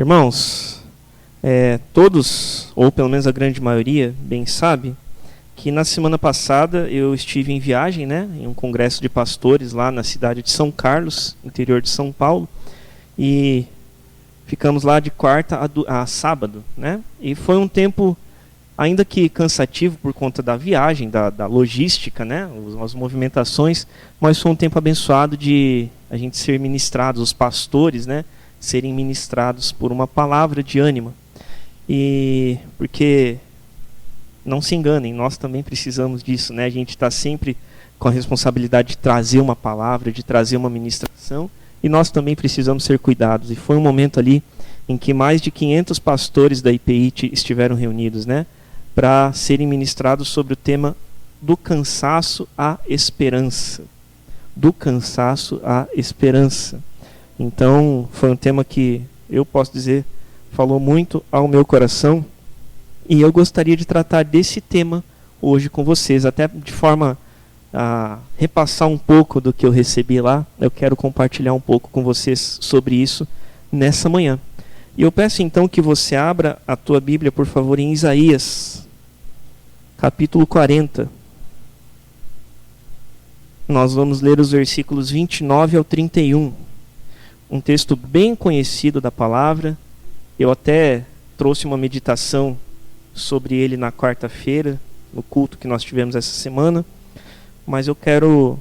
Irmãos, todos, ou pelo menos a grande maioria, bem sabe que na semana passada eu estive em viagem, em um congresso de pastores lá na cidade de São Carlos, interior de São Paulo, e ficamos lá de quarta a sábado, E foi um tempo, ainda que cansativo por conta da viagem, da logística, as movimentações, mas foi um tempo abençoado de a gente ser ministrados, os pastores, serem ministrados por uma palavra de ânimo. E porque, não se enganem, nós também precisamos disso, A gente está sempre com a responsabilidade de trazer uma palavra, de trazer uma ministração, e nós também precisamos ser cuidados. E foi um momento ali em que mais de 500 pastores da IPI estiveram reunidos, para serem ministrados sobre o tema do cansaço à esperança. Do cansaço à esperança. Então, foi um tema que, eu posso dizer, falou muito ao meu coração, e eu gostaria de tratar desse tema hoje com vocês, até de forma a repassar um pouco do que eu recebi lá. Eu quero compartilhar um pouco com vocês sobre isso nessa manhã. E eu peço então que você abra a tua Bíblia, por favor, em Isaías, capítulo 40. Nós vamos ler os versículos 29 ao 31. Um texto bem conhecido da palavra. Eu até trouxe uma meditação sobre ele na quarta-feira, no culto que nós tivemos essa semana. Mas eu quero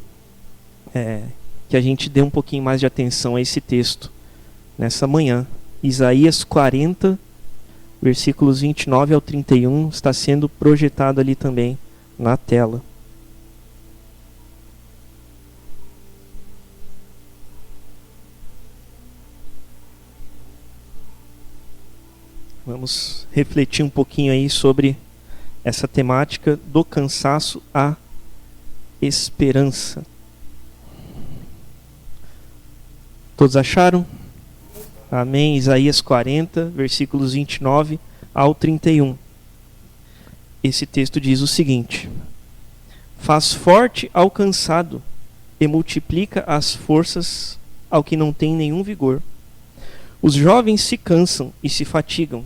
que a gente dê um pouquinho mais de atenção a esse texto nessa manhã. Isaías 40, versículos 29 ao 31, está sendo projetado ali também na tela. Vamos refletir um pouquinho aí sobre essa temática do cansaço à esperança. Todos acharam? Amém. Isaías 40, versículos 29 ao 31. Esse texto diz o seguinte: faz forte ao cansado e multiplica as forças ao que não tem nenhum vigor. Os jovens se cansam e se fatigam,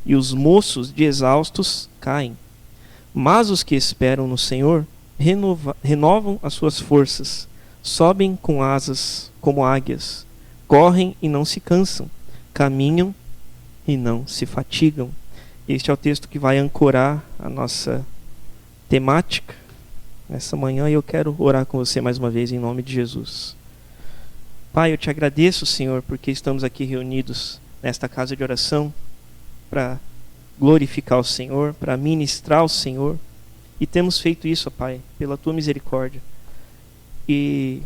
e os moços de exaustos caem. Mas os que esperam no Senhor renovam as suas forças, sobem com asas como águias, correm e não se cansam, caminham e não se fatigam. Este é o texto que vai ancorar a nossa temática nessa manhã, e eu quero orar com você mais uma vez em nome de Jesus. Pai, eu te agradeço, Senhor, porque estamos aqui reunidos nesta casa de oração para glorificar o Senhor, para ministrar o Senhor, e temos feito isso, Pai, pela tua misericórdia. E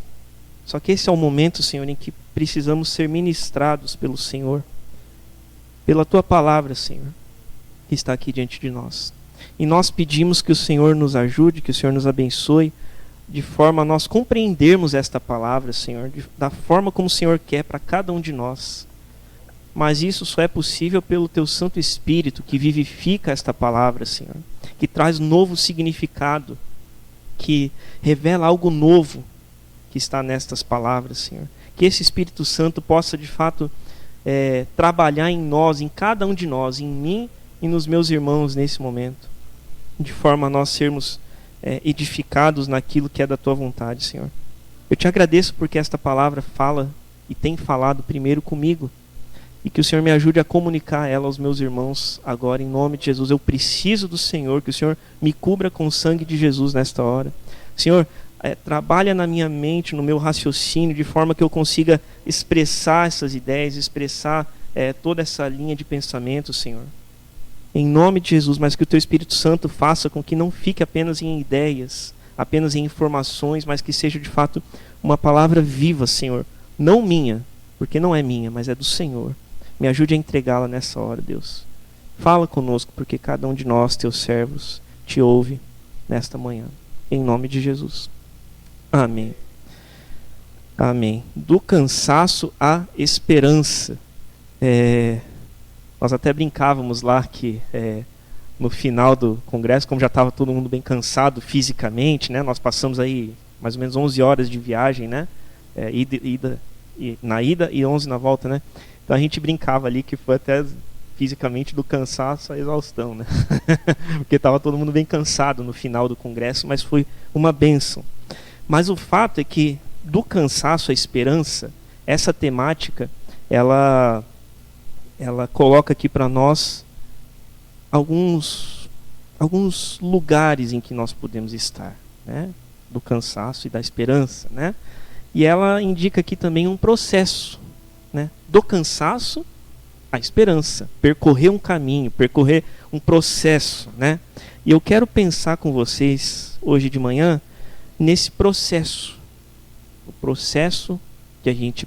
só que esse é o momento, Senhor, em que precisamos ser ministrados pelo Senhor, pela tua palavra, Senhor, que está aqui diante de nós. E nós pedimos que o Senhor nos ajude, que o Senhor nos abençoe, de forma a nós compreendermos esta palavra, Senhor, da forma como o Senhor quer para cada um de nós. Mas isso só é possível pelo teu Santo Espírito, que vivifica esta palavra, Senhor, que traz novo significado, que revela algo novo que está nestas palavras, Senhor. Que esse Espírito Santo possa, de fato, trabalhar em nós, em cada um de nós, em mim e nos meus irmãos nesse momento, de forma a nós sermos edificados naquilo que é da tua vontade, Senhor. Eu te agradeço porque esta palavra fala e tem falado primeiro comigo, e que o Senhor me ajude a comunicar ela aos meus irmãos agora, em nome de Jesus. Eu preciso do Senhor, que o Senhor me cubra com o sangue de Jesus nesta hora. Senhor, trabalha na minha mente, no meu raciocínio, de forma que eu consiga expressar essas ideias, expressar toda essa linha de pensamento, Senhor. Em nome de Jesus, mas que o teu Espírito Santo faça com que não fique apenas em ideias, apenas em informações, mas que seja de fato uma palavra viva, Senhor. Não minha, porque não é minha, mas é do Senhor. Me ajude a entregá-la nessa hora, Deus. Fala conosco, porque cada um de nós, teus servos, te ouve nesta manhã. Em nome de Jesus. Amém. Amém. Do cansaço à esperança. Nós até brincávamos lá que no final do congresso, como já estava todo mundo bem cansado fisicamente, nós passamos aí mais ou menos 11 horas de viagem, ida na ida e 11 na volta, né? Então a gente brincava ali que foi até fisicamente do cansaço à exaustão, né? Porque estava todo mundo bem cansado no final do congresso, mas foi uma bênção. Mas o fato é que do cansaço à esperança, essa temática, ela coloca aqui para nós alguns lugares em que nós podemos estar, né? Do cansaço e da esperança, né? E ela indica aqui também um processo, né? Do cansaço à esperança, percorrer um caminho, percorrer um processo, né? E eu quero pensar com vocês hoje de manhã nesse processo, o processo que a gente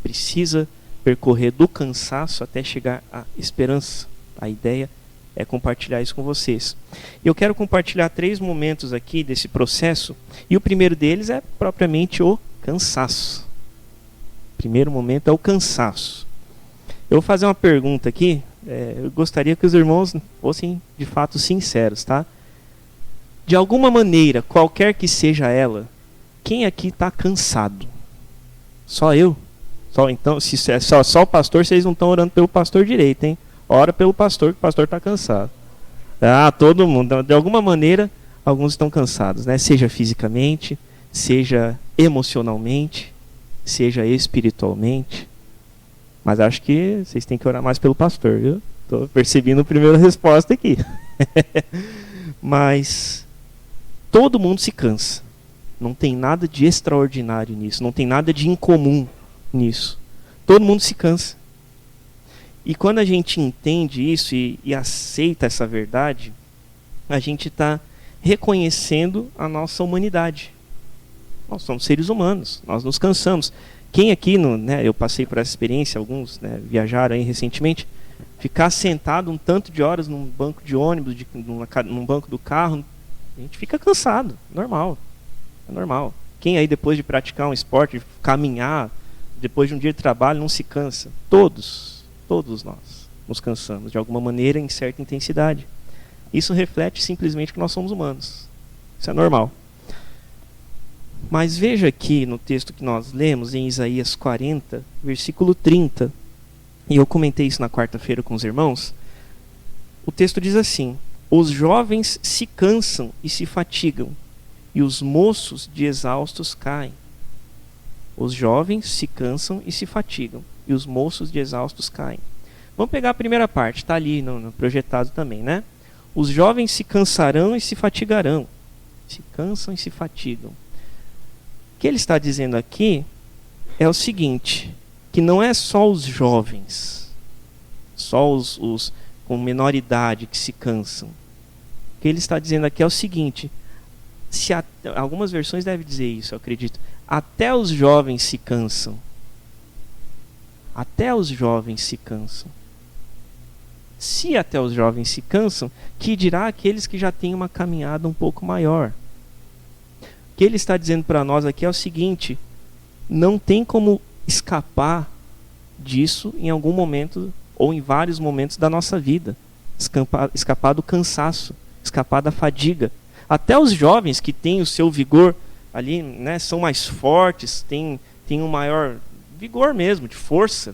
precisa percorrer do cansaço até chegar à esperança. A ideia é compartilhar isso com vocês. Eu quero compartilhar 3 momentos aqui desse processo, e o primeiro deles é propriamente o cansaço. O primeiro momento é o cansaço. Eu vou fazer uma pergunta aqui, eu gostaria que os irmãos fossem de fato sinceros, tá? De alguma maneira, qualquer que seja ela, quem aqui está cansado? Só eu? Então, se é só o pastor, vocês não estão orando pelo pastor direito, hein? Ora pelo pastor, que o pastor está cansado. Todo mundo. De alguma maneira, alguns estão cansados, né? Seja fisicamente, seja emocionalmente, seja espiritualmente. Mas acho que vocês têm que orar mais pelo pastor, viu? Estou percebendo a primeira resposta aqui. Mas todo mundo se cansa. Não tem nada de extraordinário nisso. Não tem nada de incomum nisso. Todo mundo se cansa. E quando a gente entende isso e aceita essa verdade, a gente está reconhecendo a nossa humanidade. Nós somos seres humanos, nós nos cansamos. Quem aqui, eu passei por essa experiência, alguns viajaram aí recentemente, ficar sentado um tanto de horas num banco de ônibus, num banco do carro, a gente fica cansado, normal, é normal. Quem aí depois de praticar um esporte, de caminhar, depois de um dia de trabalho, não se cansa? Todos nós nos cansamos de alguma maneira, em certa intensidade. Isso reflete simplesmente que nós somos humanos. Isso é normal. Mas veja aqui no texto que nós lemos, em Isaías 40, versículo 30, e eu comentei isso na quarta-feira com os irmãos, o texto diz assim: os jovens se cansam e se fatigam, e os moços de exaustos caem. Os jovens se cansam e se fatigam, e os moços de exaustos caem. Vamos pegar a primeira parte, está ali no projetado também, né? Os jovens se cansarão e se fatigarão. Se cansam e se fatigam. O que ele está dizendo aqui é o seguinte, que não é só os jovens, só os com menor idade que se cansam. O que ele está dizendo aqui é o seguinte, algumas versões devem dizer isso, eu acredito. Até os jovens se cansam. Até os jovens se cansam. Se até os jovens se cansam, que dirá aqueles que já têm uma caminhada um pouco maior? O que ele está dizendo para nós aqui é o seguinte, não tem como escapar disso em algum momento ou em vários momentos da nossa vida. Escapar do cansaço, escapar da fadiga. Até os jovens que têm o seu vigor ali, são mais fortes, têm um maior vigor mesmo, de força,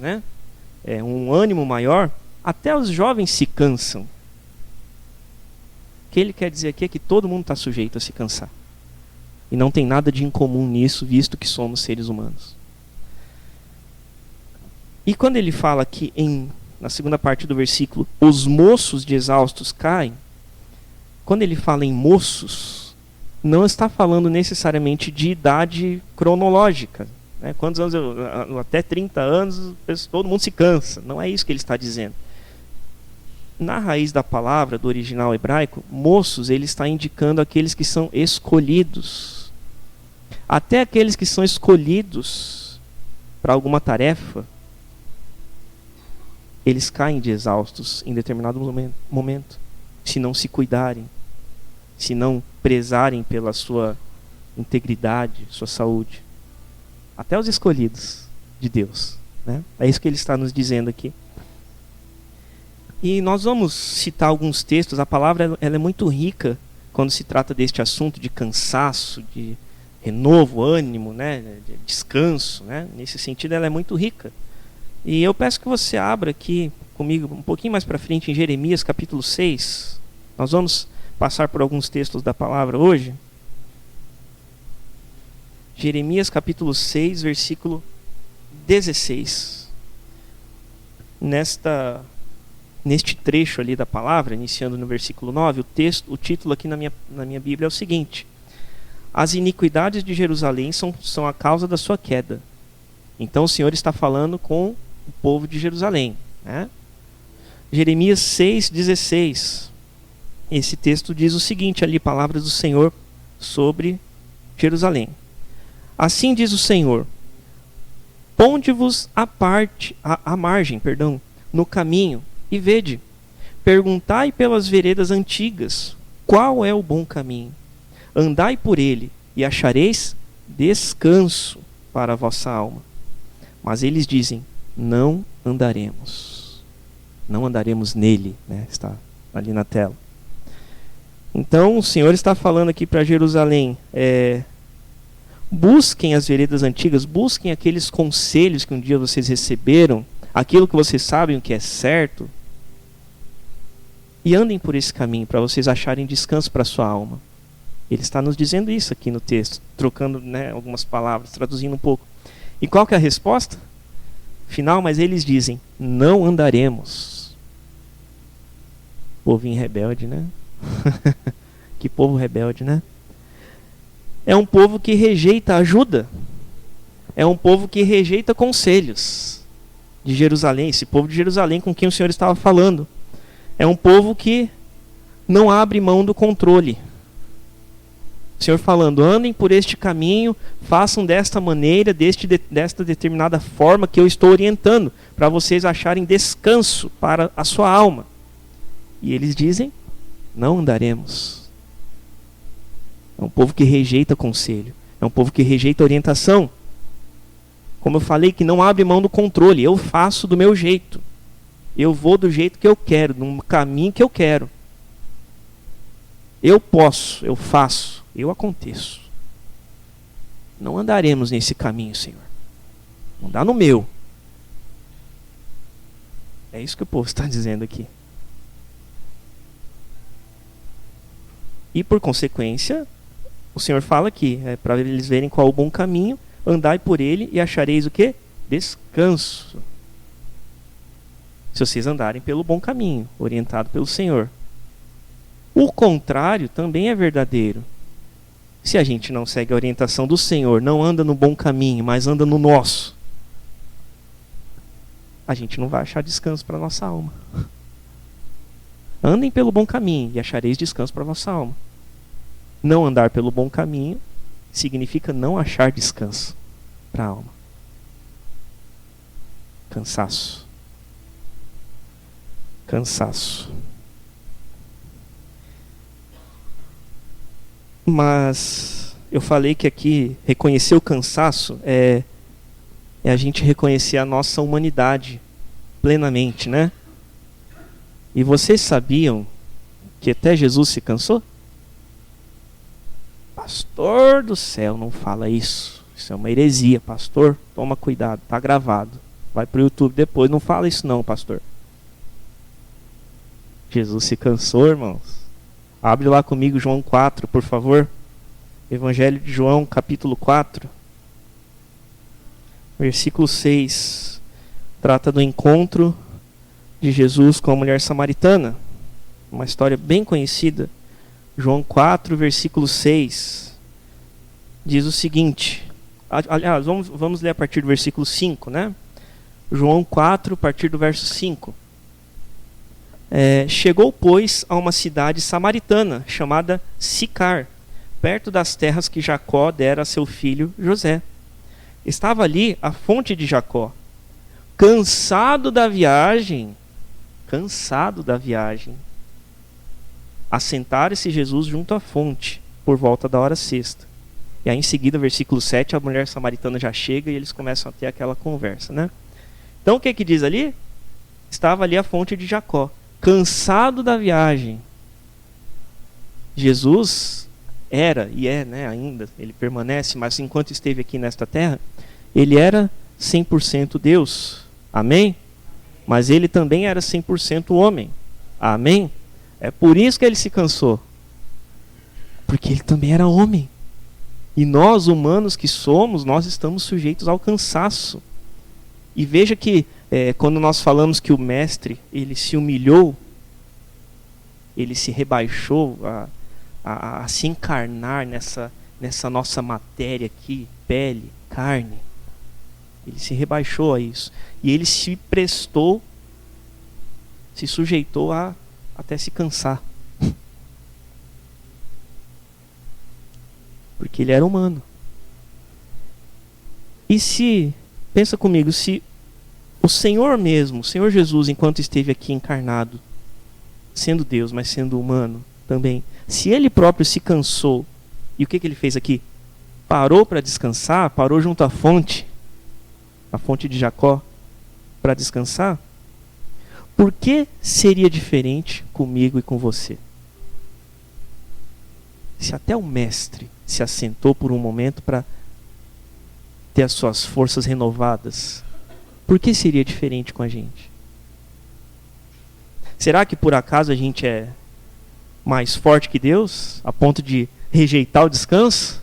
um ânimo maior, até os jovens se cansam. O que ele quer dizer aqui é que todo mundo está sujeito a se cansar. E não tem nada de incomum nisso, visto que somos seres humanos. E quando ele fala aqui, na segunda parte do versículo, os moços de exaustos caem, quando ele fala em moços, não está falando necessariamente de idade cronológica. Quantos anos? Até 30 anos, todo mundo se cansa. Não é isso que ele está dizendo. Na raiz da palavra, do original hebraico, moços, ele está indicando aqueles que são escolhidos. Até aqueles que são escolhidos para alguma tarefa, eles caem de exaustos em determinado momento, se não se cuidarem, se não prezarem pela sua integridade, sua saúde. Até os escolhidos de Deus. É isso que ele está nos dizendo aqui. E nós vamos citar alguns textos. A palavra ela é muito rica quando se trata deste assunto de cansaço, de renovo, ânimo, né? Descanso, né? Nesse sentido ela é muito rica. E eu peço que você abra aqui comigo um pouquinho mais para frente em Jeremias capítulo 6. Nós vamos passar por alguns textos da palavra hoje. Jeremias capítulo 6, versículo 16. Neste trecho ali da palavra, iniciando no versículo 9, o título aqui na minha Bíblia é o seguinte: as iniquidades de Jerusalém são a causa da sua queda. Então o Senhor está falando com o povo de Jerusalém, né? Jeremias 6,16. Esse texto diz o seguinte ali, palavras do Senhor sobre Jerusalém. Assim diz o Senhor: ponde-vos à margem, no caminho, e vede, perguntai pelas veredas antigas, qual é o bom caminho? Andai por ele, e achareis descanso para a vossa alma. Mas eles dizem: não andaremos. Não andaremos nele, né? Está ali na tela. Então o Senhor está falando aqui para Jerusalém: busquem as veredas antigas, busquem aqueles conselhos que um dia vocês receberam, aquilo que vocês sabem o que é certo, e andem por esse caminho para vocês acharem descanso para a sua alma. Ele está nos dizendo isso aqui no texto, trocando, né, algumas palavras, traduzindo um pouco. E qual que é a resposta final? Mas eles dizem: não andaremos. Povinho rebelde, né? Que povo rebelde, né? É um povo que rejeita ajuda. É um povo que rejeita conselhos de Jerusalém. Esse povo de Jerusalém com quem o Senhor estava falando. É um povo que não abre mão do controle. O Senhor falando: andem por este caminho, façam desta maneira, desta determinada forma que eu estou orientando, para vocês acharem descanso para a sua alma. E eles dizem: não andaremos. É um povo que rejeita conselho. É um povo que rejeita orientação. Como eu falei, que não abre mão do controle. Eu faço do meu jeito. Eu vou do jeito que eu quero, no caminho que eu quero. Eu posso, eu faço, eu aconteço. Não andaremos nesse caminho, Senhor. Não dá no meu. É isso que o povo está dizendo aqui. E por consequência, o Senhor fala aqui, para eles verem qual é o bom caminho, andai por ele e achareis o quê? Descanso. Se vocês andarem pelo bom caminho, orientado pelo Senhor. O contrário também é verdadeiro. Se a gente não segue a orientação do Senhor, não anda no bom caminho, mas anda no nosso, a gente não vai achar descanso para a nossa alma. Andem pelo bom caminho e achareis descanso para a vossa alma. Não andar pelo bom caminho significa não achar descanso para a alma. Cansaço. Cansaço. Mas eu falei que aqui reconhecer o cansaço é a gente reconhecer a nossa humanidade plenamente, né? E vocês sabiam que até Jesus se cansou? Pastor do céu, não fala isso. Isso é uma heresia, pastor. Toma cuidado, tá gravado. Vai pro YouTube depois, não fala isso não, pastor. Jesus se cansou, irmãos. Abre lá comigo João 4, por favor. Evangelho de João, capítulo 4. Versículo 6. Trata do encontro de Jesus com a mulher samaritana. Uma história bem conhecida. João 4, versículo 6. Diz o seguinte. Aliás, vamos ler a partir do versículo 5, né? João 4, a partir do verso 5. Chegou, pois, a uma cidade samaritana, chamada Sicar, perto das terras que Jacó dera a seu filho José. Estava ali a fonte de Jacó. Cansado da viagem, assentara-se Jesus junto à fonte, por volta da hora sexta. E aí em seguida, versículo 7, a mulher samaritana já chega e eles começam a ter aquela conversa, né? Então o que diz ali? Estava ali a fonte de Jacó. Cansado da viagem. Jesus era e é, né, ainda, ele permanece, mas enquanto esteve aqui nesta terra, ele era 100% Deus. Amém? Mas ele também era 100% homem. Amém? É por isso que ele se cansou. Porque ele também era homem. E nós, humanos que somos, nós estamos sujeitos ao cansaço. E veja que quando nós falamos que o mestre, ele se humilhou, ele se rebaixou a se encarnar nessa nossa matéria aqui, pele, carne. Ele se rebaixou a isso. E ele se prestou, se sujeitou a até se cansar. Porque ele era humano. E se, pensa comigo, se o Senhor mesmo, o Senhor Jesus, enquanto esteve aqui encarnado, sendo Deus, mas sendo humano também, se ele próprio se cansou, e o que ele fez aqui? Parou para descansar, parou junto à fonte, a fonte de Jacó, para descansar, por que seria diferente comigo e com você? Se até o mestre se assentou por um momento para ter as suas forças renovadas, por que seria diferente com a gente? Será que por acaso a gente é mais forte que Deus, a ponto de rejeitar o descanso?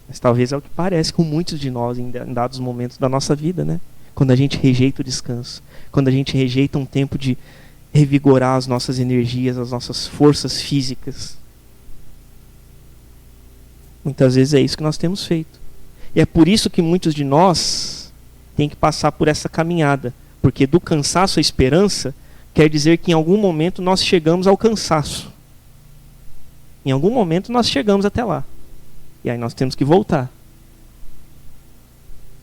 Mas talvez é o que parece com muitos de nós em dados momentos da nossa vida, né? Quando a gente rejeita o descanso, quando a gente rejeita um tempo de revigorar as nossas energias, as nossas forças físicas. Muitas vezes é isso que nós temos feito. E é por isso que muitos de nós têm que passar por essa caminhada. Porque do cansaço à esperança quer dizer que em algum momento nós chegamos ao cansaço. Em algum momento nós chegamos até lá. E aí nós temos que voltar.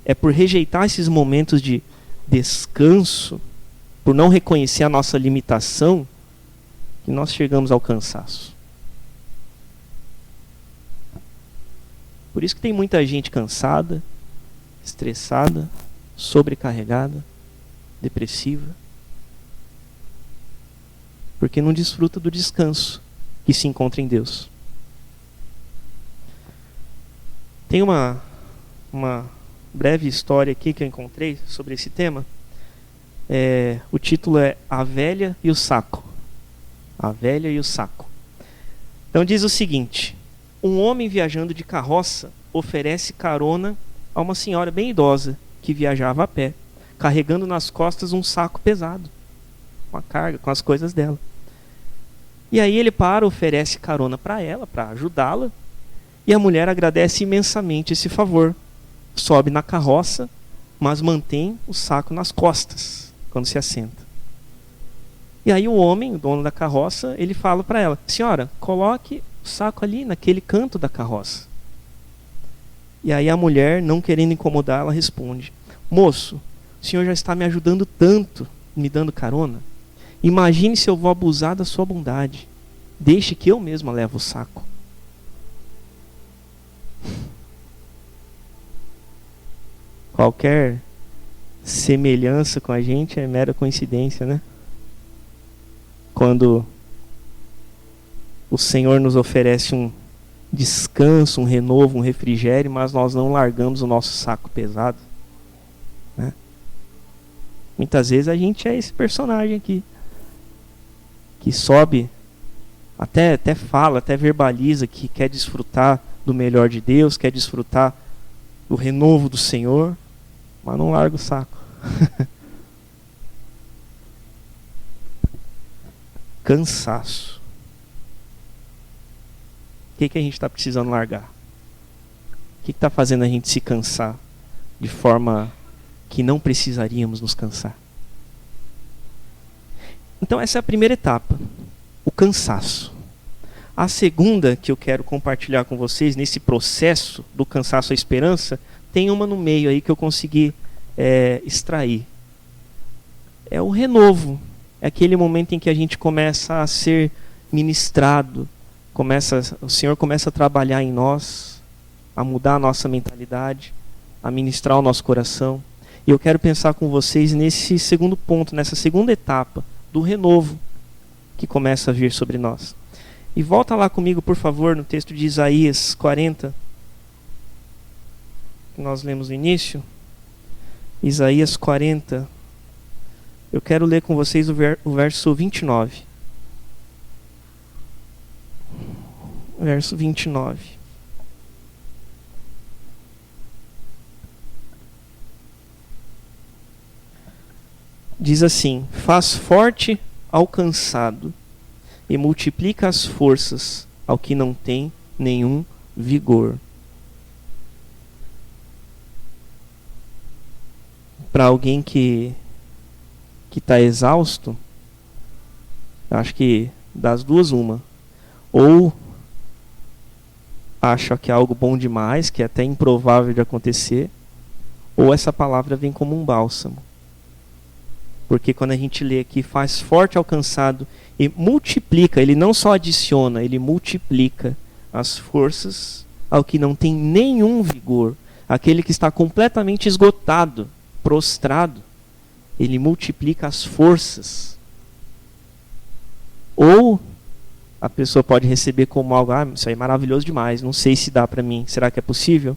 É por rejeitar esses momentos de descanso, por não reconhecer a nossa limitação, que nós chegamos ao cansaço. Por isso que tem muita gente cansada, estressada, sobrecarregada, depressiva, porque não desfruta do descanso que se encontra em Deus. Tem uma breve história aqui que eu encontrei sobre esse tema. O título é A Velha e o Saco. A Velha e o Saco. Então diz o seguinte: um homem viajando de carroça oferece carona a uma senhora bem idosa que viajava a pé, carregando nas costas um saco pesado, com a carga, com as coisas dela. E aí ele oferece carona para ela, para ajudá-la, e a mulher agradece imensamente esse favor. Sobe na carroça, mas mantém o saco nas costas quando se assenta. E aí o homem, o dono da carroça, ele fala para ela: senhora, coloque o saco ali naquele canto da carroça. E aí a mulher, não querendo incomodar, ela responde: moço, o senhor já está me ajudando tanto, me dando carona. Imagine se eu vou abusar da sua bondade. Deixe que eu mesma levo o saco. Qualquer semelhança com a gente é mera coincidência, né? Quando o Senhor nos oferece um descanso, um renovo, um refrigério, mas nós não largamos o nosso saco pesado, né? Muitas vezes a gente é esse personagem aqui, que sobe, até fala, até verbaliza que quer desfrutar do melhor de Deus, quer desfrutar do renovo do Senhor, mas não larga o saco. Cansaço. O que a gente está precisando largar? O que está fazendo a gente se cansar de forma que não precisaríamos nos cansar? Então essa é a primeira etapa, o cansaço. A segunda que eu quero compartilhar com vocês nesse processo do cansaço à esperança, tem uma no meio aí que eu consegui extrair. É o renovo. É aquele momento em que a gente começa a ser ministrado, o Senhor começa a trabalhar em nós, a mudar a nossa mentalidade, a ministrar o nosso coração. E eu quero pensar com vocês nesse segundo ponto, nessa segunda etapa do renovo que começa a vir sobre nós. E volta lá comigo, por favor, no texto de Isaías 40, que nós lemos no início. Isaías 40. Eu quero ler com vocês o verso 29. Verso 29. Diz assim: faz forte ao cansado e multiplica as forças ao que não tem nenhum vigor. Para alguém que está exausto, acho que das duas uma. Ou acha que é algo bom demais, que é até improvável de acontecer, ou essa palavra vem como um bálsamo. Porque quando a gente lê aqui, faz forte ao cansado e multiplica, ele não só adiciona, ele multiplica as forças ao que não tem nenhum vigor. Aquele que está completamente esgotado, prostrado, ele multiplica as forças. Ou a pessoa pode receber como algo, isso aí é maravilhoso demais, não sei se dá para mim, será que é possível?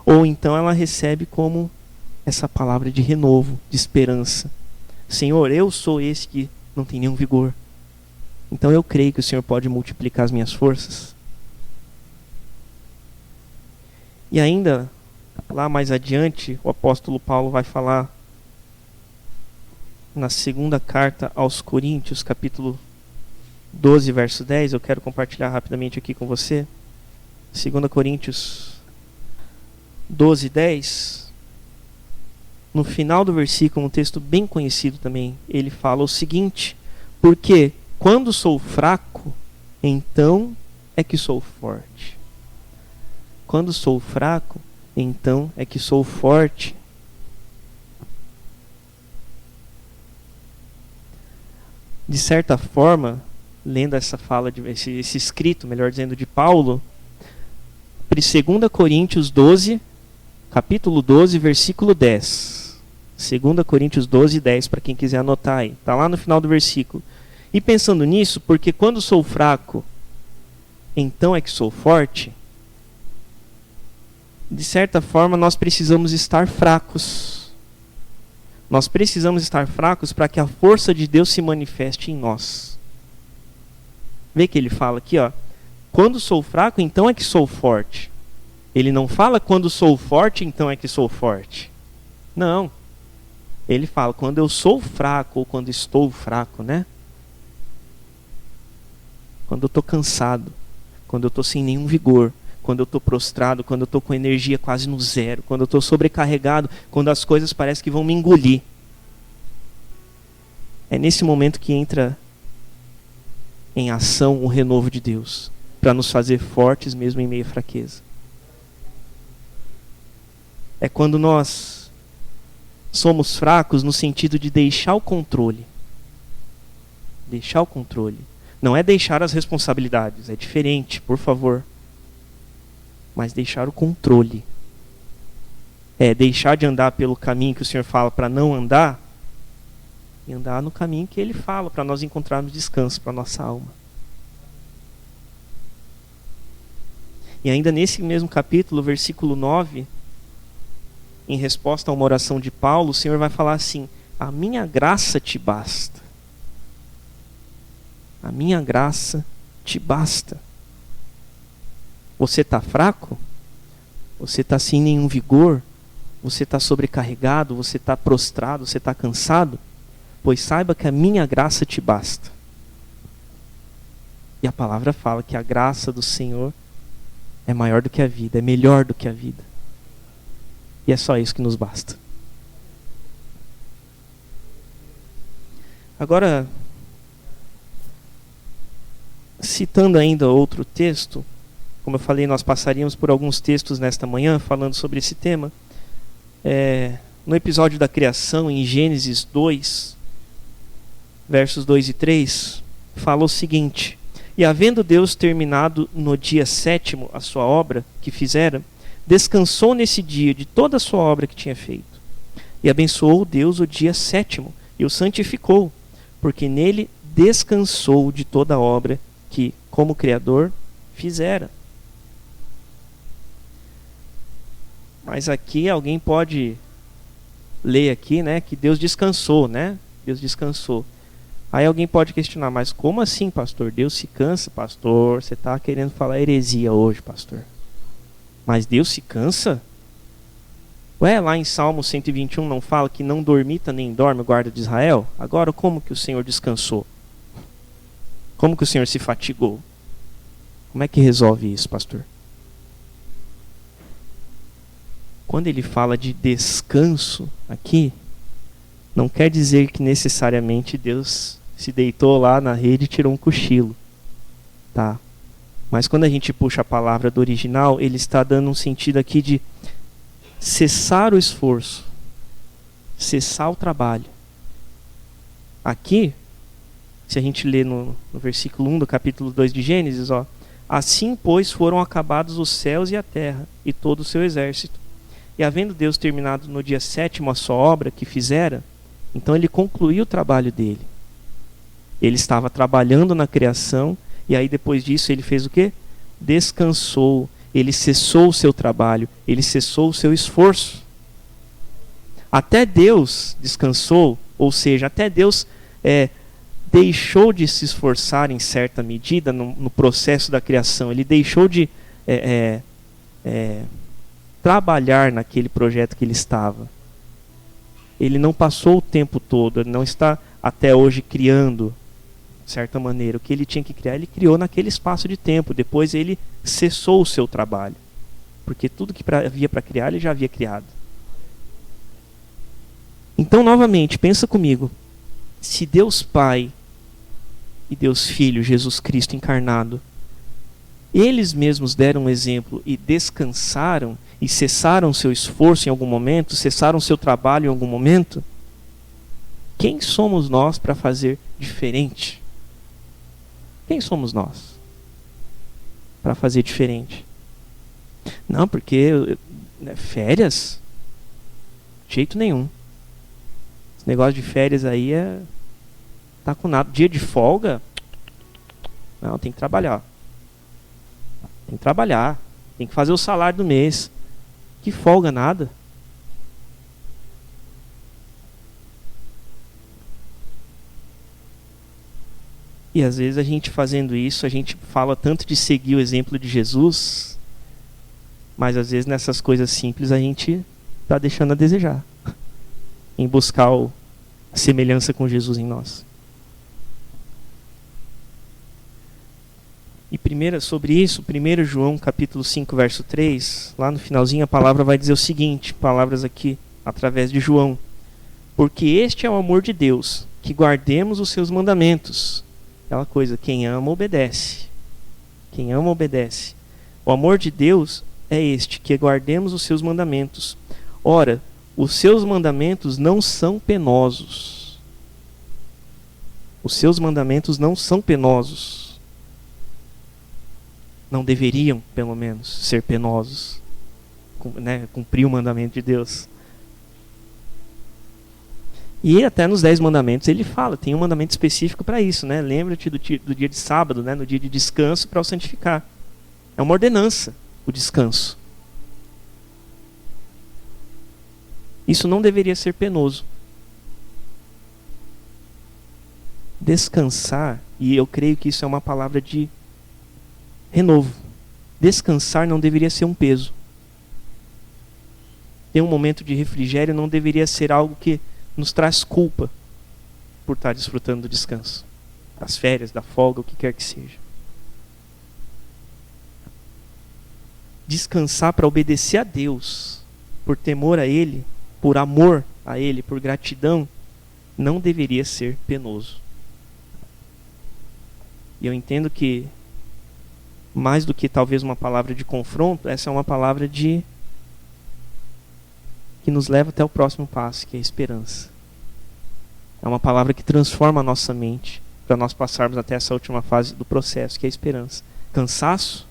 Ou então ela recebe como essa palavra de renovo, de esperança. Senhor, eu sou esse que não tem nenhum vigor. Então eu creio que o Senhor pode multiplicar as minhas forças. E ainda, lá mais adiante, o apóstolo Paulo vai falar na segunda carta aos Coríntios, capítulo 12, verso 10. Eu quero compartilhar rapidamente aqui com você. 2 Coríntios 12, 10. No final do versículo, um texto bem conhecido também, ele fala o seguinte: porque quando sou fraco, então é que sou forte. Quando sou fraco, então é que sou forte. De certa forma, lendo essa fala, esse escrito, melhor dizendo, de Paulo, 2 Coríntios 12, capítulo 12, versículo 10. 2 Coríntios 12, 10, para quem quiser anotar aí. Está lá no final do versículo. E pensando nisso, porque quando sou fraco, então é que sou forte. De certa forma, nós precisamos estar fracos. Nós precisamos estar fracos para que a força de Deus se manifeste em nós. Vê que ele fala aqui, ó. Quando sou fraco, então é que sou forte. Ele não fala quando sou forte, então é que sou forte. Não. Ele fala quando eu sou fraco ou quando estou fraco, né? Quando eu estou cansado, quando eu estou sem nenhum vigor, quando eu estou prostrado, quando eu estou com energia quase no zero, quando eu estou sobrecarregado, quando as coisas parecem que vão me engolir. É nesse momento que entra em ação o renovo de Deus, para nos fazer fortes mesmo em meio à fraqueza. É quando nós somos fracos no sentido de deixar o controle. Deixar o controle. Não é deixar as responsabilidades, é diferente, por favor. Mas deixar o controle. É deixar de andar pelo caminho que o Senhor fala para não andar, e andar no caminho que Ele fala, para nós encontrarmos descanso para a nossa alma. E ainda nesse mesmo capítulo, versículo 9, em resposta a uma oração de Paulo, o Senhor vai falar assim: a minha graça te basta. A minha graça te basta. Você está fraco? Você está sem nenhum vigor? Você está sobrecarregado? Você está prostrado? Você está cansado? Pois saiba que a minha graça te basta. E a palavra fala que a graça do Senhor é maior do que a vida, é melhor do que a vida. E é só isso que nos basta. Agora, citando ainda outro texto, como eu falei, nós passaríamos por alguns textos nesta manhã falando sobre esse tema. No episódio da criação, em Gênesis 2, versos 2 e 3, fala o seguinte: e havendo Deus terminado no dia 7º a sua obra que fizera, descansou nesse dia de toda a sua obra que tinha feito. E abençoou Deus o dia 7º e o santificou, porque nele descansou de toda a obra que como Criador, fizera. Mas aqui alguém pode ler aqui, né, que Deus descansou, né? Deus descansou. Aí alguém pode questionar, mas como assim, pastor? Deus se cansa? Pastor, você está querendo falar heresia hoje, pastor. Mas Deus se cansa? Ué, lá em Salmo 121 não fala que não dormita nem dorme o guarda de Israel? Agora, como que o Senhor descansou? Como que o Senhor se fatigou? Como é que resolve isso, pastor? Quando ele fala de descanso aqui, não quer dizer que necessariamente Deus se deitou lá na rede e tirou um cochilo. Tá? Mas quando a gente puxa a palavra do original, ele está dando um sentido aqui de cessar o esforço, cessar o trabalho. Aqui, se a gente lê no versículo 1 do capítulo 2 de Gênesis, ó, assim, pois, foram acabados os céus e a terra, e todo o seu exército. E havendo Deus terminado no dia 7º a sua obra que fizera, então ele concluiu o trabalho dele. Ele estava trabalhando na criação, e aí depois disso ele fez o quê? Descansou. Ele cessou o seu trabalho, ele cessou o seu esforço. Até Deus descansou, ou seja, até Deus deixou de se esforçar em certa medida no processo da criação. Ele deixou de trabalhar naquele projeto que ele estava. Ele não passou o tempo todo, ele não está até hoje criando, de certa maneira. O que ele tinha que criar, ele criou naquele espaço de tempo. Depois ele cessou o seu trabalho. Porque tudo que havia para criar, ele já havia criado. Então, novamente, pensa comigo. Se Deus Pai e Deus Filho, Jesus Cristo encarnado, eles mesmos deram um exemplo e descansaram e cessaram seu esforço em algum momento, cessaram seu trabalho em algum momento, quem somos nós para fazer diferente? Quem somos nós para fazer diferente? Não, porque férias? De jeito nenhum. Esse negócio de férias aí tá com nada. Dia de folga? Não, tem que trabalhar. Tem que trabalhar. Tem que fazer o salário do mês. Que folga nada. E às vezes a gente fazendo isso, a gente fala tanto de seguir o exemplo de Jesus, mas às vezes nessas coisas simples a gente está deixando a desejar em buscar a semelhança com Jesus em nós. E sobre isso, 1 João capítulo 5, verso 3, lá no finalzinho a palavra vai dizer o seguinte, palavras aqui através de João: porque este é o amor de Deus, que guardemos os seus mandamentos. Aquela coisa, quem ama obedece. Quem ama obedece. O amor de Deus é este, que guardemos os seus mandamentos. Ora, os seus mandamentos não são penosos. Os seus mandamentos não são penosos. Não deveriam, pelo menos, ser penosos. Cumprir o mandamento de Deus. E até nos 10 mandamentos ele fala, tem um mandamento específico para isso, né? Lembra-te do dia de sábado, né? No dia de descanso, para o santificar. É uma ordenança, o descanso. Isso não deveria ser penoso. Descansar, e eu creio que isso é uma palavra de renovo. Descansar não deveria ser um peso. Ter um momento de refrigério não deveria ser algo que nos traz culpa por estar desfrutando do descanso, das férias, da folga, o que quer que seja. Descansar para obedecer a Deus, por temor a Ele, por amor a Ele, por gratidão, não deveria ser penoso. E eu entendo que, mais do que talvez uma palavra de confronto, essa é uma palavra que nos leva até o próximo passo, que é a esperança. É uma palavra que transforma a nossa mente, para nós passarmos até essa última fase do processo, que é a esperança. Cansaço,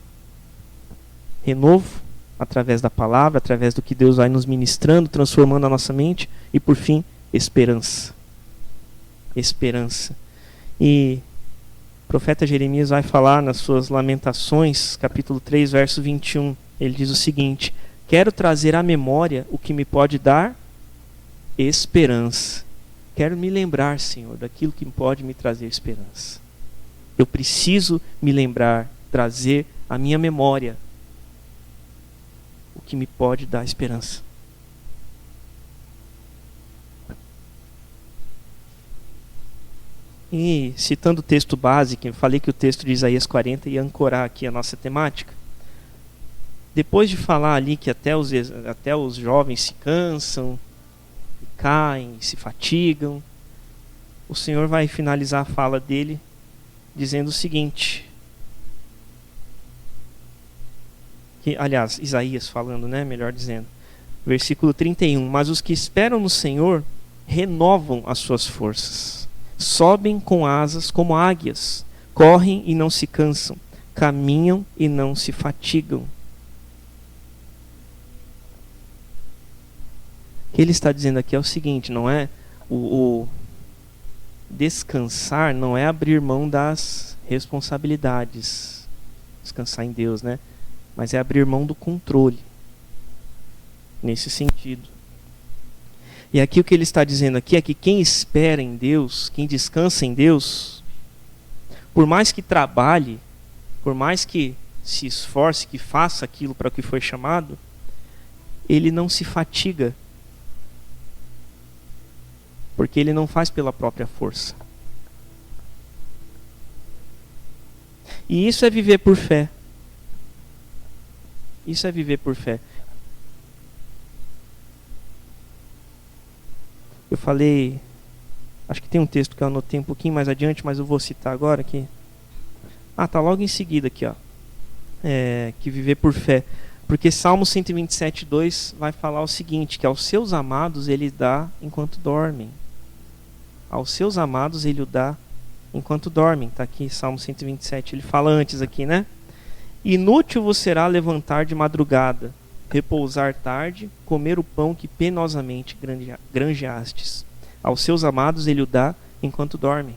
renovo, através da palavra, através do que Deus vai nos ministrando, transformando a nossa mente, e por fim, esperança. Esperança. E profeta Jeremias vai falar nas suas Lamentações, capítulo 3, verso 21. Ele diz o seguinte: quero trazer à memória o que me pode dar esperança. Quero me lembrar, Senhor, daquilo que pode me trazer esperança. Eu preciso me lembrar, trazer à minha memória o que me pode dar esperança. E citando o texto básico, eu falei que o texto de Isaías 40 ia ancorar aqui a nossa temática. Depois de falar ali que até os jovens se cansam, caem, se fatigam, o Senhor vai finalizar a fala dele dizendo o seguinte, aliás, Isaías falando, né, melhor dizendo, versículo 31, mas os que esperam no Senhor renovam as suas forças, sobem com asas como águias, correm e não se cansam, caminham e não se fatigam. O que ele está dizendo aqui é o seguinte, não é o descansar, não é abrir mão das responsabilidades, descansar em Deus, né? Mas é abrir mão do controle, nesse sentido. E aqui o que ele está dizendo aqui é que quem espera em Deus, quem descansa em Deus, por mais que trabalhe, por mais que se esforce, que faça aquilo para o que foi chamado, ele não se fatiga, porque ele não faz pela própria força. E isso é viver por fé. Isso é viver por fé. Eu falei, acho que tem um texto que eu anotei um pouquinho mais adiante, mas eu vou citar agora aqui. Tá logo em seguida aqui, ó. Que viver por fé. Porque Salmo 127:2 vai falar o seguinte, que aos seus amados ele dá enquanto dormem. Aos seus amados ele o dá enquanto dormem. Está aqui Salmo 127. Ele fala antes aqui, né? Inútil vos será levantar de madrugada, repousar tarde, comer o pão que penosamente granjeastes. Aos seus amados ele o dá enquanto dormem.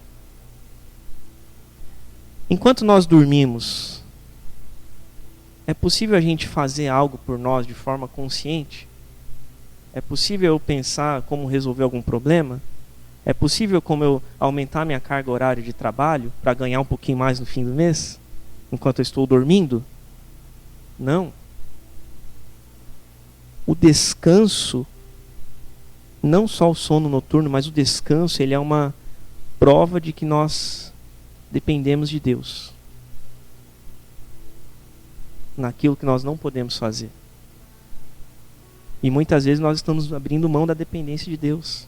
Enquanto nós dormimos, é possível a gente fazer algo por nós de forma consciente? É possível eu pensar como resolver algum problema? É possível como eu aumentar minha carga horária de trabalho para ganhar um pouquinho mais no fim do mês, enquanto eu estou dormindo? Não. O descanso, não só o sono noturno, mas o descanso, ele é uma prova de que nós dependemos de Deus naquilo que nós não podemos fazer. E muitas vezes nós estamos abrindo mão da dependência de Deus.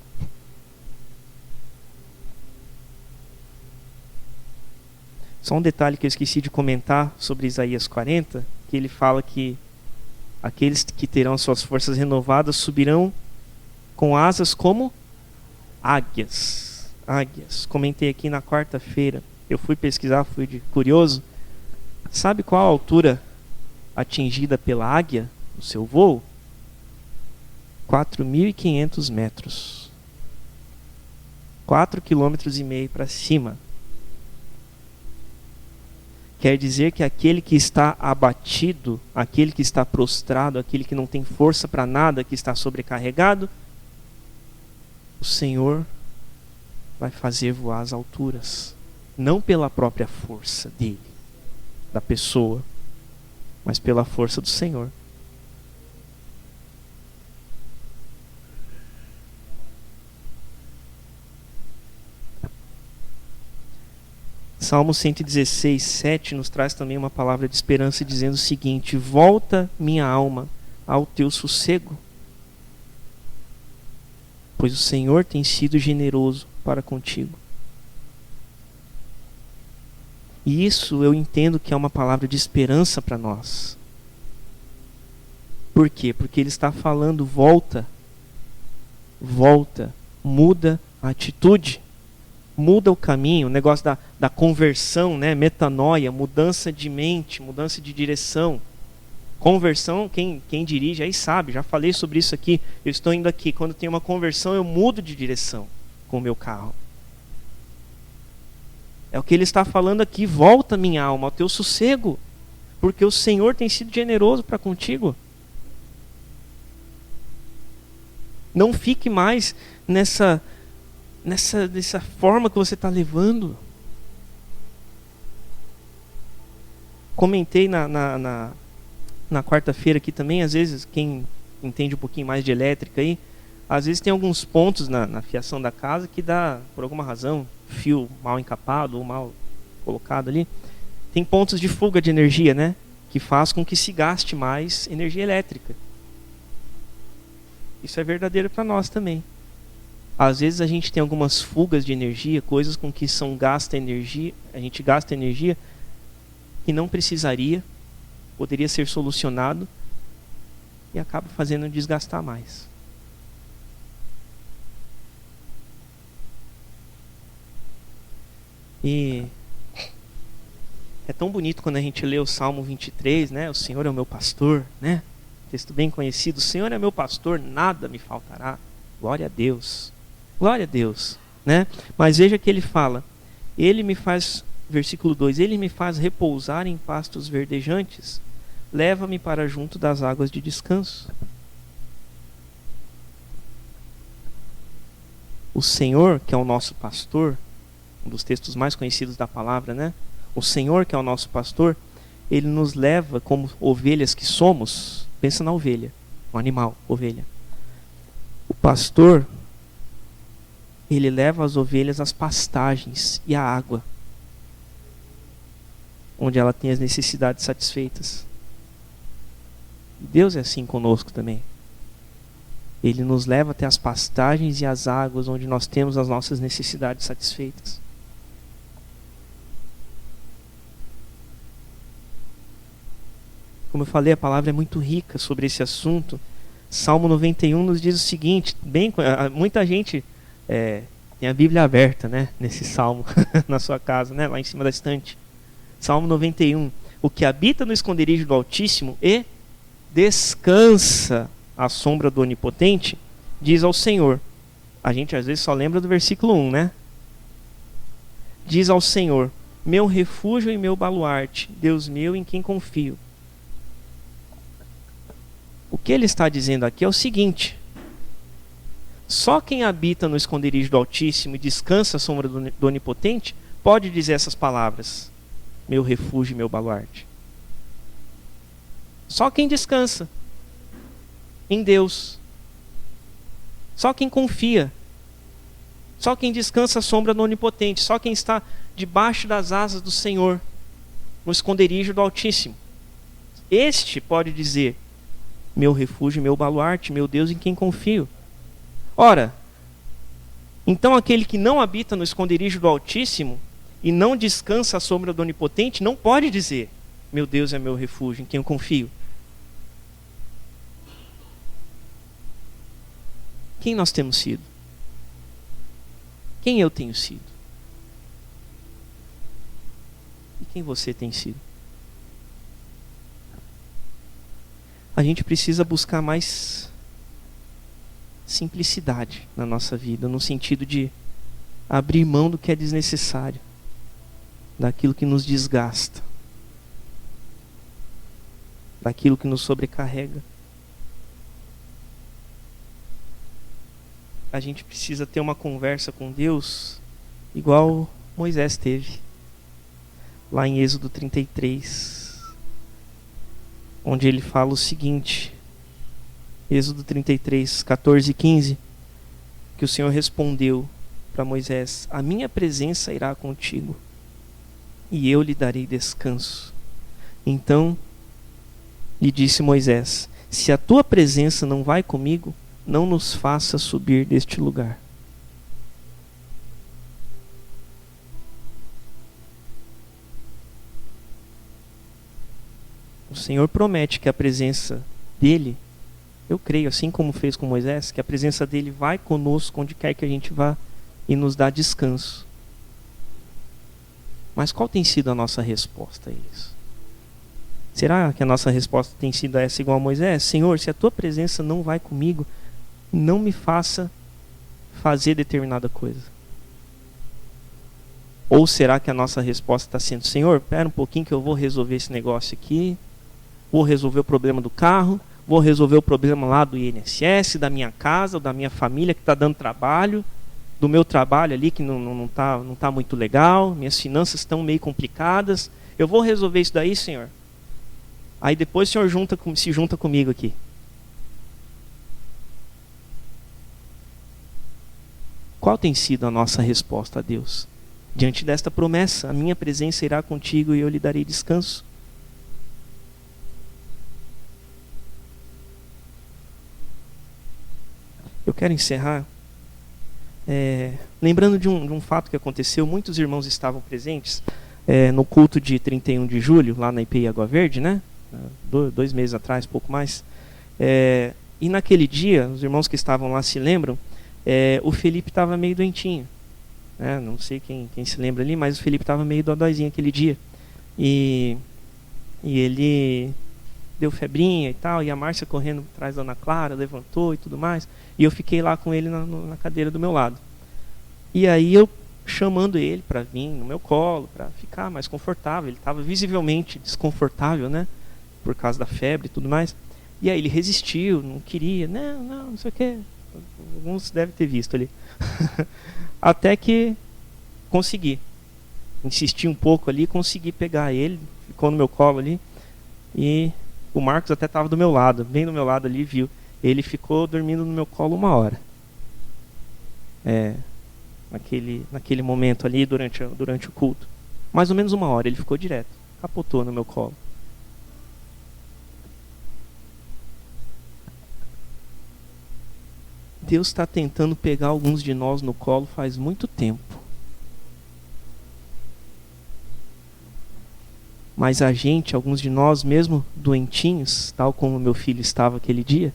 Só um detalhe que eu esqueci de comentar sobre Isaías 40, que ele fala que aqueles que terão suas forças renovadas subirão com asas como águias. Águias. Comentei aqui na quarta-feira. Eu fui pesquisar, fui curioso. Sabe qual a altura atingida pela águia no seu voo? 4.500 metros. 4,5 km para cima. Quer dizer que aquele que está abatido, aquele que está prostrado, aquele que não tem força para nada, que está sobrecarregado, o Senhor vai fazer voar às alturas. Não pela própria força dele, da pessoa, mas pela força do Senhor. Salmo 116:7 nos traz também uma palavra de esperança, dizendo o seguinte: volta minha alma ao teu sossego, pois o Senhor tem sido generoso para contigo. E isso eu entendo que é uma palavra de esperança para nós. Por quê? Porque ele está falando volta, muda a atitude. Muda o caminho, o negócio da conversão, né? Metanoia, mudança de mente, mudança de direção. Conversão, quem dirige aí sabe, já falei sobre isso aqui. Eu estou indo aqui, quando tem uma conversão eu mudo de direção com o meu carro. É o que ele está falando aqui. Volta, minha alma, ao teu sossego, porque o Senhor tem sido generoso para contigo. Não fique mais nessa forma que você está levando. Comentei na quarta-feira aqui também, às vezes, quem entende um pouquinho mais de elétrica aí, às vezes tem alguns pontos na fiação da casa que dá, por alguma razão, fio mal encapado ou mal colocado ali, tem pontos de fuga de energia, né? Que faz com que se gaste mais energia elétrica. Isso é verdadeiro para nós também. Às vezes a gente tem algumas fugas de energia, coisas com que a gente gasta energia que não precisaria, poderia ser solucionado e acaba fazendo desgastar mais. E é tão bonito quando a gente lê o Salmo 23, né? O Senhor é o meu pastor, né? Texto bem conhecido. O Senhor é meu pastor, nada me faltará. Glória a Deus. Glória a Deus, né? Mas veja que ele fala, ele me faz, versículo 2, ele me faz repousar em pastos verdejantes, leva-me para junto das águas de descanso. O Senhor, que é o nosso pastor, um dos textos mais conhecidos da palavra, né? O Senhor, que é o nosso pastor, ele nos leva como ovelhas que somos. Pensa na ovelha, um animal, ovelha. O pastor, ele leva as ovelhas às pastagens e à água, onde ela tem as necessidades satisfeitas. Deus é assim conosco também. Ele nos leva até as pastagens e as águas, onde nós temos as nossas necessidades satisfeitas. Como eu falei, a palavra é muito rica sobre esse assunto. Salmo 91 nos diz o seguinte, muita gente tem a Bíblia aberta, né, nesse salmo, na sua casa, né, lá em cima da estante. Salmo 91, o que habita no esconderijo do Altíssimo e descansa à sombra do Onipotente, diz ao Senhor. A gente às vezes só lembra do versículo 1, né? Diz ao Senhor, meu refúgio e meu baluarte, Deus meu em quem confio. O que ele está dizendo aqui é o seguinte: só quem habita no esconderijo do Altíssimo e descansa à sombra do Onipotente pode dizer essas palavras, meu refúgio e meu baluarte. Só quem descansa em Deus, só quem confia, só quem descansa à sombra do Onipotente, só quem está debaixo das asas do Senhor, no esconderijo do Altíssimo, este pode dizer, meu refúgio, meu baluarte, meu Deus em quem confio. Ora, então aquele que não habita no esconderijo do Altíssimo e não descansa à sombra do Onipotente não pode dizer, meu Deus é meu refúgio em quem eu confio. Quem nós temos sido? Quem eu tenho sido? E quem você tem sido? A gente precisa buscar mais simplicidade na nossa vida, no sentido de abrir mão do que é desnecessário, daquilo que nos desgasta, daquilo que nos sobrecarrega. A gente precisa ter uma conversa com Deus igual Moisés teve lá em Êxodo 33, onde ele fala o seguinte, Êxodo 33, 14 e 15, que o Senhor respondeu para Moisés, a minha presença irá contigo e eu lhe darei descanso. Então lhe disse Moisés, se a tua presença não vai comigo, não nos faça subir deste lugar. O Senhor promete que a presença dele, eu creio, assim como fez com Moisés, que a presença dele vai conosco onde quer que a gente vá e nos dá descanso. Mas qual tem sido a nossa resposta a isso? Será que a nossa resposta tem sido essa igual a Moisés? Senhor, se a tua presença não vai comigo, não me faça fazer determinada coisa. Ou será que a nossa resposta está sendo: Senhor, espera um pouquinho que eu vou resolver esse negócio aqui, vou resolver o problema do carro, vou resolver o problema lá do INSS, da minha casa, da minha família que está dando trabalho, do meu trabalho ali que não tá muito legal, minhas finanças estão meio complicadas, eu vou resolver isso daí, Senhor. Aí depois o Senhor se junta comigo aqui. Qual tem sido a nossa resposta a Deus? Diante desta promessa: a minha presença irá contigo e eu lhe darei descanso. Eu quero encerrar lembrando de um fato que aconteceu. Muitos irmãos estavam presentes no culto de 31 de julho, lá na IPI Água Verde, né? 2 meses atrás, pouco mais. E naquele dia, os irmãos que estavam lá se lembram, o Felipe estava meio doentinho. Não sei quem se lembra ali, mas o Felipe estava meio dodóizinho aquele dia. E ele deu febrinha e tal, e a Márcia correndo atrás da Ana Clara, levantou e tudo mais. E eu fiquei lá com ele na cadeira do meu lado. E aí eu chamando ele para vir no meu colo, para ficar mais confortável. Ele estava visivelmente desconfortável, né? Por causa da febre e tudo mais. E aí ele resistiu, não queria, não sei o quê. Alguns devem ter visto ali. Até que consegui. Insisti um pouco ali, consegui pegar ele, ficou no meu colo ali. E o Marcos até estava do meu lado, bem do meu lado ali, viu. Ele ficou dormindo no meu colo 1 hora. Naquele momento ali, durante o culto. Mais ou menos 1 hora, ele ficou direto. Capotou no meu colo. Deus está tentando pegar alguns de nós no colo faz muito tempo. Mas a gente, alguns de nós, mesmo doentinhos, tal como meu filho estava aquele dia,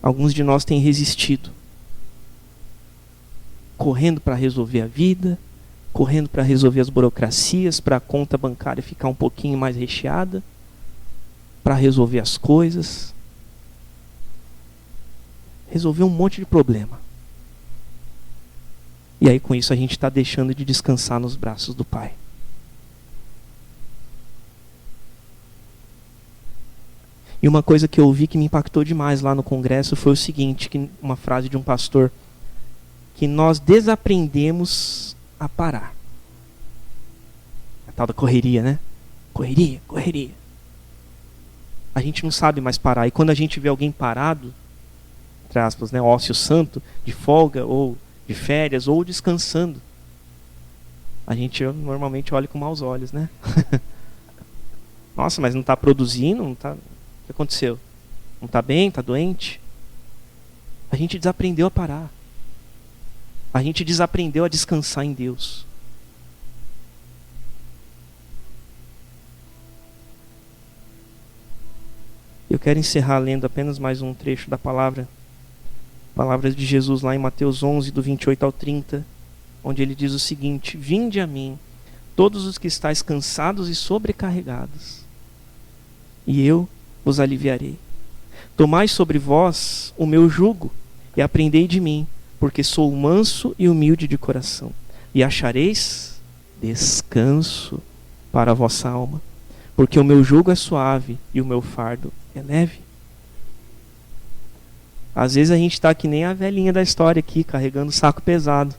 alguns de nós têm resistido. Correndo para resolver a vida, correndo para resolver as burocracias, para a conta bancária ficar um pouquinho mais recheada, para resolver as coisas. Resolver um monte de problema. E aí com isso a gente está deixando de descansar nos braços do Pai. E uma coisa que eu ouvi que me impactou demais lá no congresso foi o seguinte, uma frase de um pastor: que nós desaprendemos a parar. A tal da correria, né? Correria. A gente não sabe mais parar. E quando a gente vê alguém parado, entre aspas, né, ócio santo, de folga, ou de férias, ou descansando, a gente normalmente olha com maus olhos, né? Nossa, mas não está produzindo? Não tá... O que aconteceu? Não está bem? Está doente? A gente desaprendeu a parar. A gente desaprendeu a descansar em Deus. Eu quero encerrar lendo apenas mais um trecho da palavras de Jesus lá em Mateus 11, do 28 ao 30, onde ele diz o seguinte: vinde a mim, todos os que estáis cansados e sobrecarregados, e eu vos aliviarei. Tomai sobre vós o meu jugo, e aprendei de mim, porque sou manso e humilde de coração, e achareis descanso para a vossa alma, porque o meu jugo é suave e o meu fardo é leve. Às vezes a gente está que nem a velhinha da história aqui, carregando saco pesado,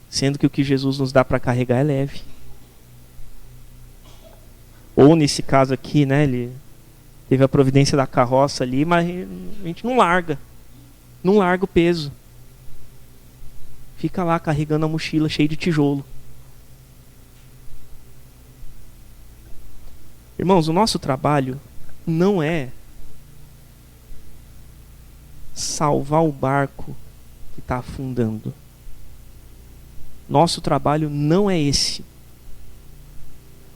sendo que o que Jesus nos dá para carregar é leve. Ou nesse caso aqui, né, ele teve a providência da carroça ali, mas a gente não larga o peso. Fica lá carregando a mochila cheia de tijolo. Irmãos, o nosso trabalho não é salvar o barco que está afundando. Nosso trabalho não é esse.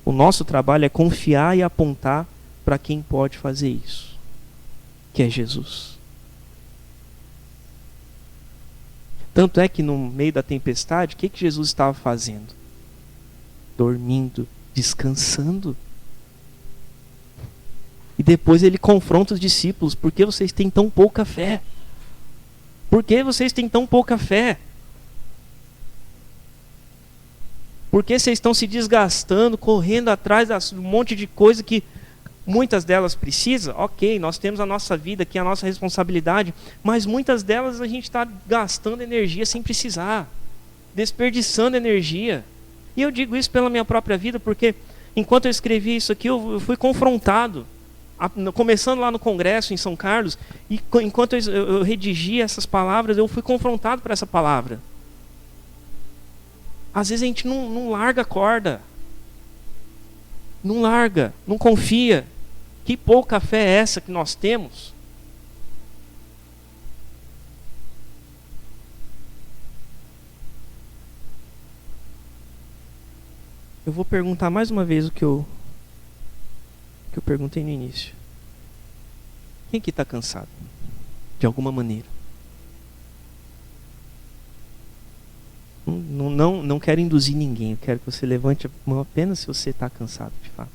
O nosso trabalho é confiar e apontar para quem pode fazer isso, que é Jesus. Tanto é que no meio da tempestade, o que Jesus estava fazendo? Dormindo, descansando. E depois ele confronta os discípulos: por que vocês têm tão pouca fé? Por que vocês têm tão pouca fé? Por que vocês estão se desgastando, correndo atrás de um monte de coisa que muitas delas precisam? Ok, nós temos a nossa vida aqui, a nossa responsabilidade, mas muitas delas a gente está gastando energia sem precisar, desperdiçando energia. E eu digo isso pela minha própria vida, porque enquanto eu escrevi isso aqui, eu fui confrontado. Começando lá no congresso em São Carlos, e enquanto eu redigia essas palavras, eu fui confrontado por essa palavra. Às vezes a gente não larga a corda. Não larga, não confia. Que pouca fé é essa que nós temos? Eu vou perguntar mais uma vez o que eu perguntei no início. Quem aqui está cansado? De alguma maneira. Não quero induzir ninguém. Eu quero que você levante a mão apenas se você está cansado, de fato.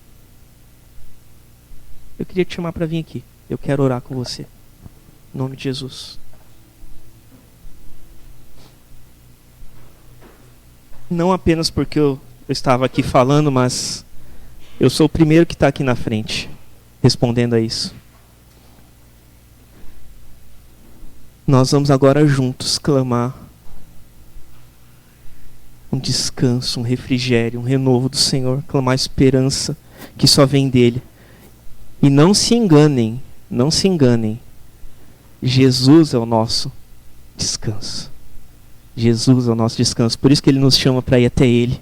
Eu queria te chamar para vir aqui. Eu quero orar com você. Em nome de Jesus. Não apenas porque eu estava aqui falando, mas eu sou o primeiro que está aqui na frente, respondendo a isso. Nós vamos agora juntos clamar um descanso, um refrigério, um renovo do Senhor, clamar esperança que só vem dele. E não se enganem, não se enganem. Jesus é o nosso descanso. Jesus é o nosso descanso. Por isso que ele nos chama para ir até ele.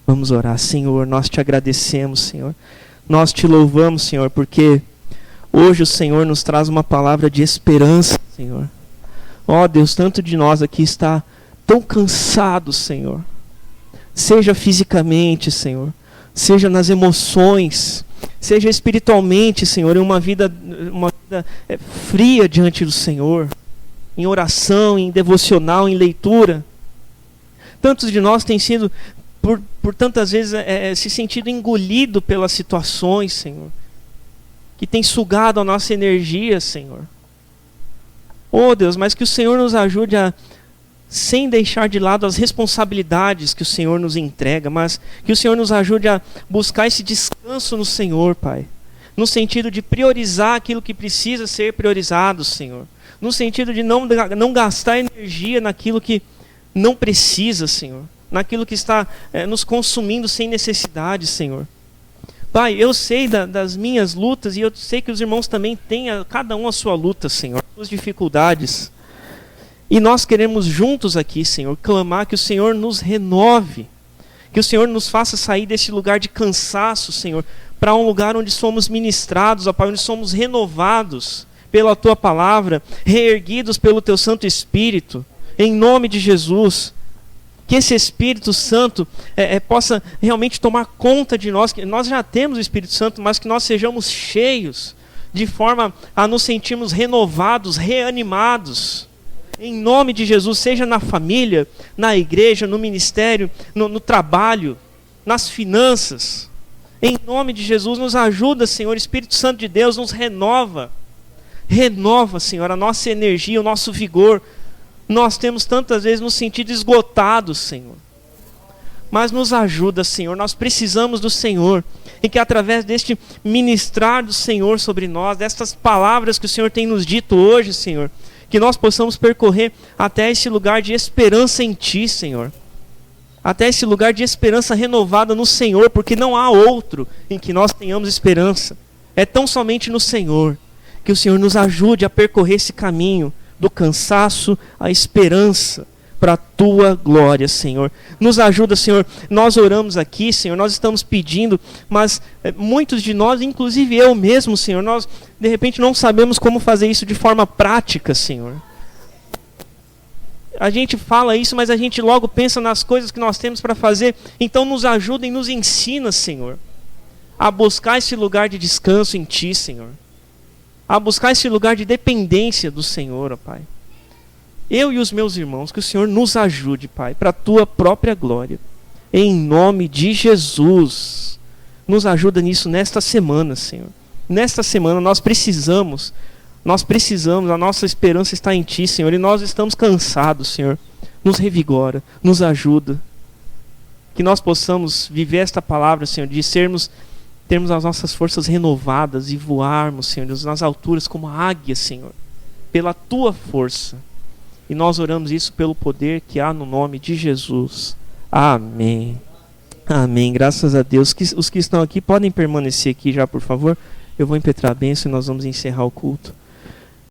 Vamos orar. Senhor, nós te agradecemos, Senhor. Nós te louvamos, Senhor, porque hoje o Senhor nos traz uma palavra de esperança, Senhor. Ó Deus, tanto de nós aqui está tão cansado, Senhor. Seja fisicamente, Senhor. Seja nas emoções. Seja espiritualmente, Senhor, em uma vida fria diante do Senhor. Em oração, em devocional, em leitura. Tantos de nós têm sido, por tantas vezes, se sentido engolido pelas situações, Senhor. Que tem sugado a nossa energia, Senhor. Oh Deus, mas que o Senhor nos ajude a, sem deixar de lado as responsabilidades que o Senhor nos entrega, mas que o Senhor nos ajude a buscar esse descanso no Senhor, Pai. No sentido de priorizar aquilo que precisa ser priorizado, Senhor. No sentido de não gastar energia naquilo que não precisa, Senhor. Naquilo que está nos consumindo sem necessidade, Senhor. Pai, eu sei das minhas lutas e eu sei que os irmãos também têm, cada um a sua luta, Senhor, suas dificuldades. E nós queremos juntos aqui, Senhor, clamar que o Senhor nos renove, que o Senhor nos faça sair desse lugar de cansaço, Senhor, para um lugar onde somos ministrados, ó Pai, onde somos renovados pela Tua Palavra, reerguidos pelo Teu Santo Espírito, em nome de Jesus. Que esse Espírito Santo possa realmente tomar conta de nós, que nós já temos o Espírito Santo, mas que nós sejamos cheios, de forma a nos sentirmos renovados, reanimados, em nome de Jesus, seja na família, na igreja, no ministério, no trabalho, nas finanças. Em nome de Jesus, nos ajuda, Senhor. Espírito Santo de Deus, nos renova. Renova, Senhor, a nossa energia, o nosso vigor. Nós temos tantas vezes nos sentido esgotados, Senhor. Mas nos ajuda, Senhor. Nós precisamos do Senhor. E que através deste ministrar do Senhor sobre nós, destas palavras que o Senhor tem nos dito hoje, Senhor, que nós possamos percorrer até esse lugar de esperança em Ti, Senhor. Até esse lugar de esperança renovada no Senhor, porque não há outro em que nós tenhamos esperança. É tão somente no Senhor. Que o Senhor nos ajude a percorrer esse caminho do cansaço à esperança, para a Tua glória, Senhor. Nos ajuda, Senhor. Nós oramos aqui, Senhor, nós estamos pedindo, mas muitos de nós, inclusive eu mesmo, Senhor, nós de repente não sabemos como fazer isso de forma prática, Senhor. A gente fala isso, mas a gente logo pensa nas coisas que nós temos para fazer. Então nos ajuda e nos ensina, Senhor, a buscar esse lugar de descanso em Ti, Senhor. A buscar esse lugar de dependência do Senhor, ó Pai. Eu e os meus irmãos, que o Senhor nos ajude, Pai, para a Tua própria glória. Em nome de Jesus. Nos ajuda nisso nesta semana, Senhor. Nesta semana nós precisamos Nós precisamos, a nossa esperança está em Ti, Senhor, e nós estamos cansados, Senhor. Nos revigora, nos ajuda. Que nós possamos viver esta palavra, Senhor, de termos as nossas forças renovadas e voarmos, Senhor, nas alturas como a águia, Senhor, pela Tua força. E nós oramos isso pelo poder que há no nome de Jesus. Amém. Amém. Graças a Deus. Os que estão aqui podem permanecer aqui já, por favor. Eu vou impetrar a bênção e nós vamos encerrar o culto.